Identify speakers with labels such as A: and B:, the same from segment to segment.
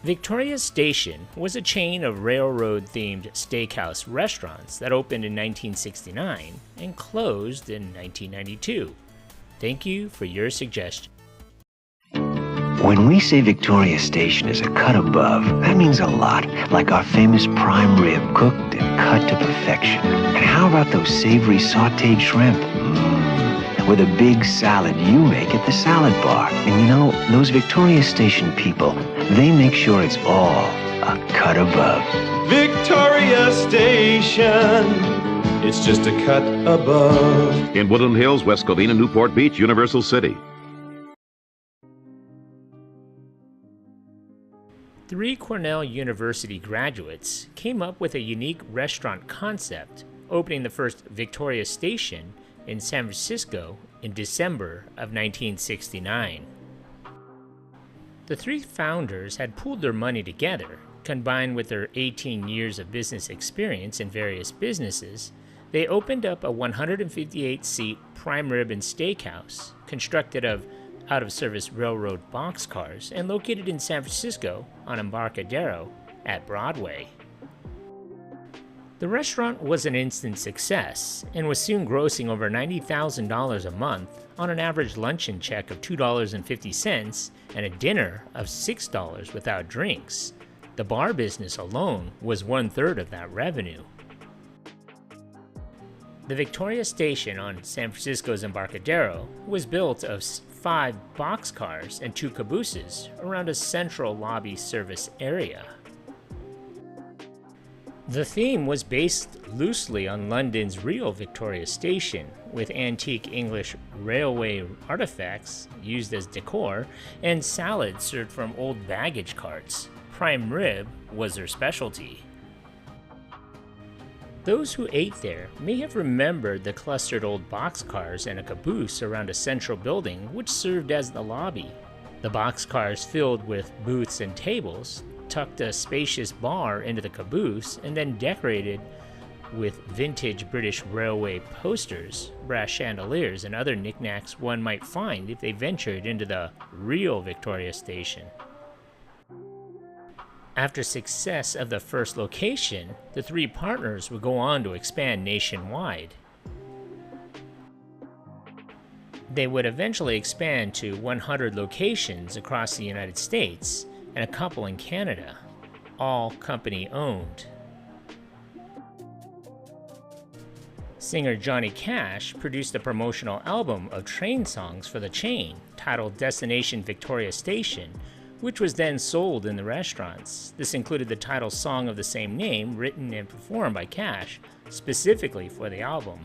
A: Victoria Station was a chain of railroad-themed steakhouse restaurants that opened in 1969 and closed in 1992. Thank you for your suggestion.
B: When we say Victoria Station is a cut above, that means a lot, like our famous prime rib cooked and cut to perfection. And how about those savory sautéed shrimp? With a big salad you make at the salad bar. And you know, those Victoria Station people, they make sure it's all a cut above.
C: Victoria Station, it's just a cut above.
D: In Woodland Hills, West Covina, Newport Beach, Universal City.
A: 3 Cornell University graduates came up with a unique restaurant concept, opening the first Victoria Station in San Francisco in December of 1969. The 3 founders had pooled their money together. Combined with their 18 years of business experience in various businesses, they opened up a 158-seat prime rib and steakhouse constructed of out-of-service railroad boxcars and located in San Francisco on Embarcadero at Broadway. The restaurant was an instant success and was soon grossing over $90,000 a month on an average luncheon check of $2.50 and a dinner of $6 without drinks. The bar business alone was 1/3 of that revenue. The Victoria Station on San Francisco's Embarcadero was built of 5 boxcars and 2 cabooses around a central lobby service area. The theme was based loosely on London's real Victoria Station, with antique English railway artifacts used as decor and salads served from old baggage carts. Prime rib was their specialty. Those who ate there may have remembered the clustered old boxcars and a caboose around a central building which served as the lobby. The boxcars filled with booths and tables tucked a spacious bar into the caboose and then decorated with vintage British railway posters, brass chandeliers, and other knickknacks one might find if they ventured into the real Victoria Station. After success of the first location, the 3 partners would go on to expand nationwide. They would eventually expand to 100 locations across the United States and a couple in Canada, all company-owned. Singer Johnny Cash produced a promotional album of train songs for the chain titled Destination Victoria Station, which was then sold in the restaurants. This included the title song of the same name, written and performed by Cash, specifically for the album.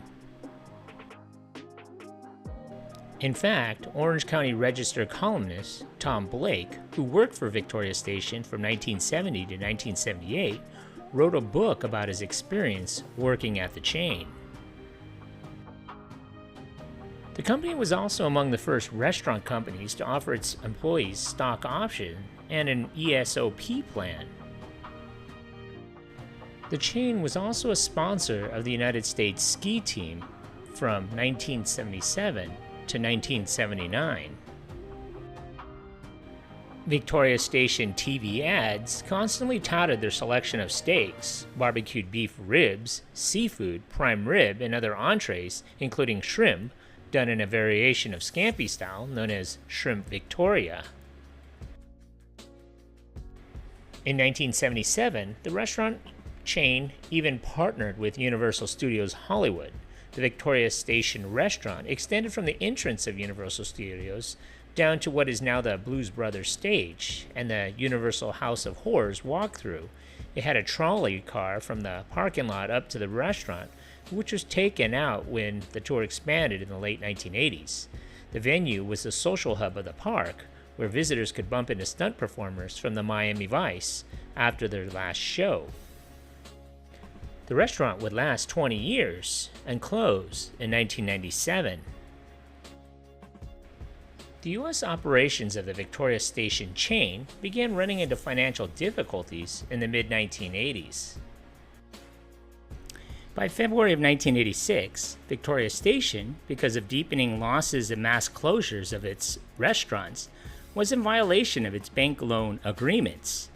A: In fact, Orange County Register columnist Tom Blake, who worked for Victoria Station from 1970 to 1978, wrote a book about his experience working at the chain. The company was also among the first restaurant companies to offer its employees stock option and an ESOP plan. The chain was also a sponsor of the United States ski team from 1977 to 1979. Victoria Station TV ads constantly touted their selection of steaks, barbecued beef ribs, seafood, prime rib, and other entrees, including shrimp, done in a variation of scampi style known as Shrimp Victoria. In 1977, the restaurant chain even partnered with Universal Studios Hollywood. The Victoria Station restaurant extended from the entrance of Universal Studios down to what is now the Blues Brothers stage and the Universal House of Horrors walkthrough. It had a trolley car from the parking lot up to the restaurant, which was taken out when the tour expanded in the late 1980s. The venue was the social hub of the park, where visitors could bump into stunt performers from the Miami Vice after their last show. The restaurant would last 20 years and close in 1997. The U.S. operations of the Victoria Station chain began running into financial difficulties in the mid-1980s. By February of 1986, Victoria Station, because of deepening losses and mass closures of its restaurants, was in violation of its bank loan agreements.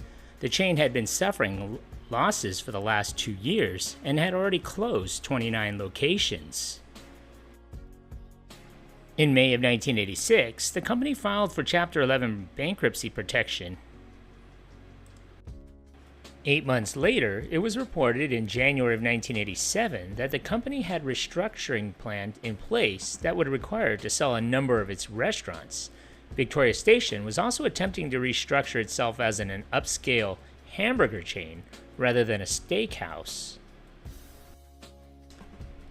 A: The chain had been suffering losses for the last 2 years and had already closed 29 locations. In May of 1986, the company filed for Chapter 11 bankruptcy protection. 8 months later, it was reported in January of 1987 that the company had a restructuring plan in place that would require it to sell a number of its restaurants. Victoria Station was also attempting to restructure itself as an upscale hamburger chain rather than a steakhouse.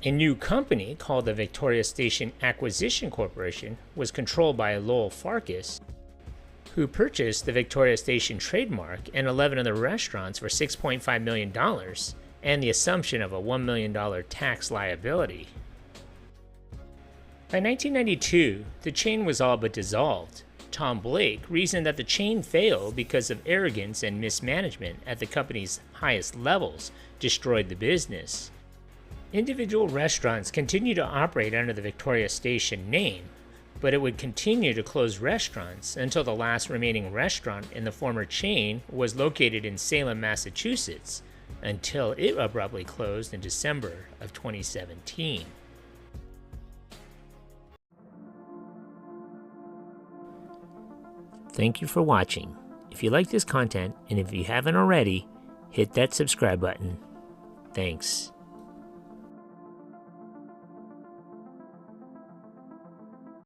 A: A new company called the Victoria Station Acquisition Corporation was controlled by Lowell Farkas, who purchased the Victoria Station trademark and 11 other restaurants for $6.5 million and the assumption of a $1 million tax liability. By 1992, the chain was all but dissolved. Tom Blake reasoned that the chain failed because of arrogance and mismanagement at the company's highest levels destroyed the business. Individual restaurants continued to operate under the Victoria Station name, but it would continue to close restaurants until the last remaining restaurant in the former chain was located in Salem, Massachusetts, until it abruptly closed in December of 2017. Thank you for watching. If you like this content, and if you haven't already, hit that subscribe button. Thanks.